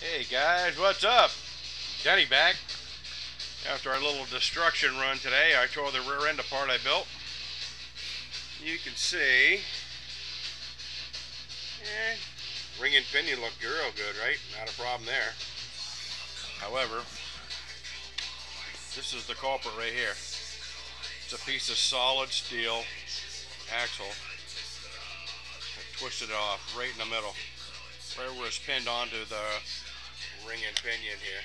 Hey guys, what's up? Denny back. After our little destruction run today, I tore the rear end apart I built. You can see, ring and pinion look real good, right? Not a problem there. However, this is the culprit right here. It's a piece of solid steel axle. I twisted it off right in the middle, right where it's pinned onto the ring and pinion here.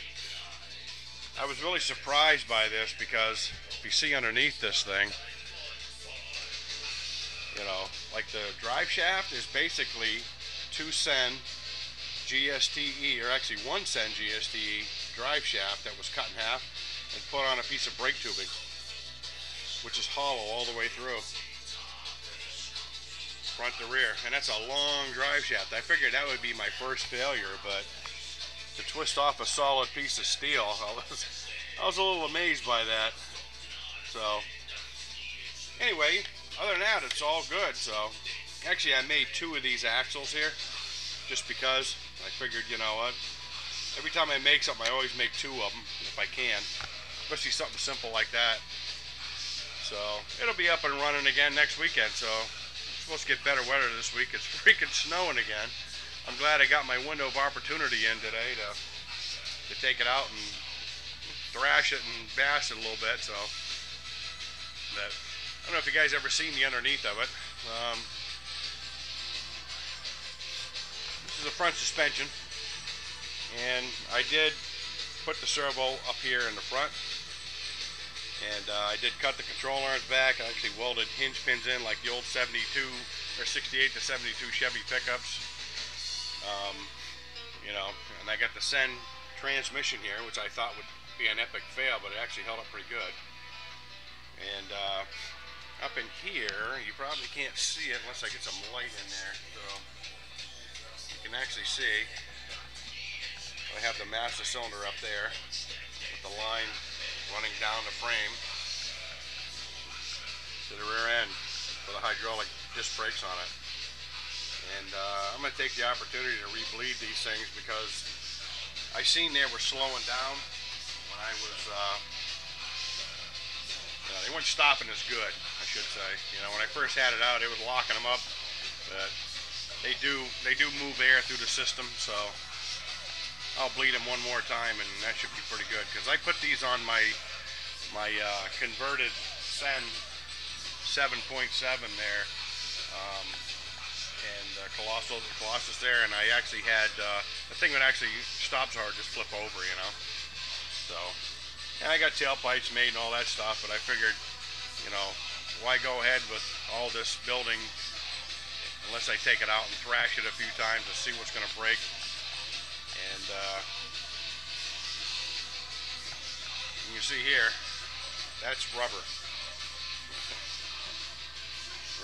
I was really surprised by this because if you see underneath this thing, you know, like the drive shaft is basically 2 Sen GSTE, or actually 1 Sen GSTE drive shaft that was cut in half and put on a piece of brake tubing, which is hollow all the way through, front to rear. And that's a long drive shaft. I figured that would be my first failure, but to twist off a solid piece of steel, I was a little amazed by that. So anyway, other than that, it's all good. So actually I made 2 of these axles here just because I figured, you know what, every time I make something I always make 2 of them if I can, especially something simple like that. So it'll be up and running again next weekend. So it's supposed to get better weather this week. It's freaking snowing again. I'm glad I got my window of opportunity in today to take it out and thrash it and bash it a little bit. So that, I don't know if you guys ever seen the underneath of it. This is the front suspension, and I did put the servo up here in the front, and I did cut the control arms back. I actually welded hinge pins in like the old 72 or 68 to 72 Chevy pickups. You know, and I got the Sen transmission here, which I thought would be an epic fail, but it actually held up pretty good. And up in here, you probably can't see it unless I get some light in there. So you can actually see I have the master cylinder up there with the line running down the frame to the rear end with a hydraulic disc brakes on it. And I'm going to take the opportunity to re-bleed these things because I seen they were slowing down when I was, you know, they weren't stopping as good, I should say. You know, when I first had it out, it was locking them up, but they do move air through the system, so I'll bleed them one more time and that should be pretty good, because I put these on my converted Sen 7.7 there, and Colossus there, and I actually had the thing that actually stops hard just flip over, you know. So, and I got tailpipes made and all that stuff, but I figured, you know, why go ahead with all this building unless I take it out and thrash it a few times to see what's going to break. And you can see here, that's rubber.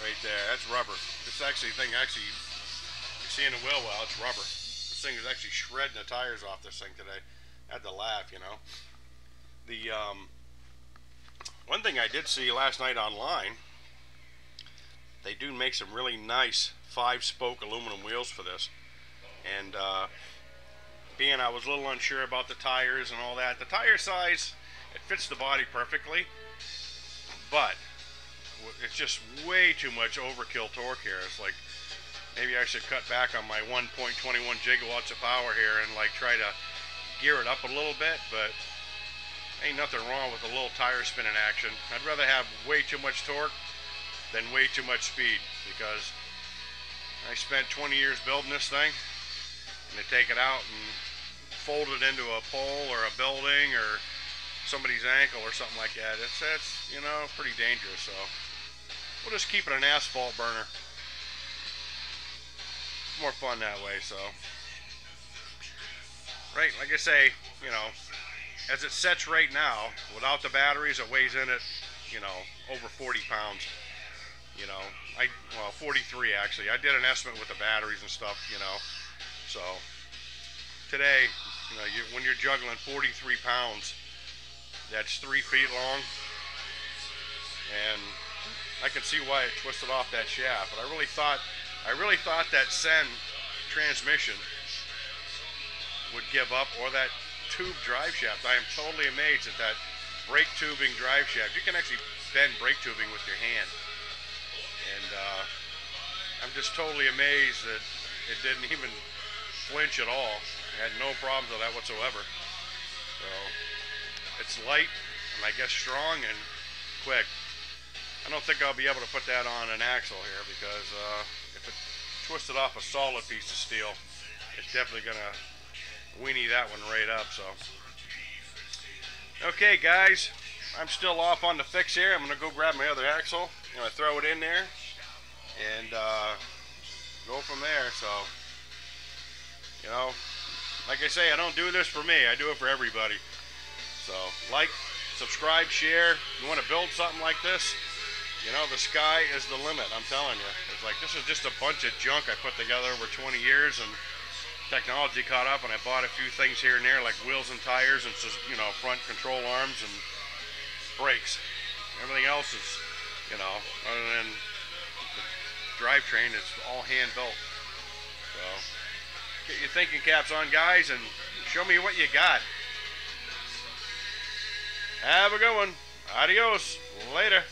Right there, that's rubber. This actually thing, actually, you see in the wheel well, it's rubber. This thing is actually shredding the tires off this thing today. I had to laugh, you know. The one thing I did see last night online, they do make some really nice 5-spoke aluminum wheels for this. And being I was a little unsure about the tires and all that, the tire size, it fits the body perfectly, but it's just way too much overkill torque here. It's like maybe I should cut back on my 1.21 gigawatts of power here and like try to gear it up a little bit, but ain't nothing wrong with a little tire spinning action. I'd rather have way too much torque than way too much speed, because I spent 20 years building this thing, and to take it out and fold it into a pole or a building or somebody's ankle or something like that, it's you know, pretty dangerous. So we'll just keep it an asphalt burner. It's more fun that way. So right, like I say, you know, as it sets right now, without the batteries, it weighs in at, you know, over 40 pounds. You know, well, 43 actually. I did an estimate with the batteries and stuff, you know. So today, you know, when you're juggling 43 pounds, that's 3 feet long, and I can see why it twisted off that shaft. But I really thought that Sen transmission would give up, or that tube drive shaft. I am totally amazed at that brake tubing drive shaft. You can actually bend brake tubing with your hand. And I'm just totally amazed that it didn't even flinch at all. I had no problems with that whatsoever. So it's light and I guess strong and quick. I don't think I'll be able to put that on an axle here because if it twisted off a solid piece of steel, it's definitely gonna weenie that one right up. So okay guys, I'm still off on the fix here. I'm gonna go grab my other axle. I'm gonna throw it in there and go from there. So, you know, like I say, I don't do this for me, I do it for everybody. So like, subscribe, share. You want to build something like this, you know, the sky is the limit. I'm telling you, it's like, this is just a bunch of junk I put together over 20 years, and technology caught up and I bought a few things here and there, like wheels and tires and, you know, front control arms and brakes. Everything else is, you know, other than drivetrain, it's all hand built. So get your thinking caps on, guys, and show me what you got. Have a good one. Adios. Later.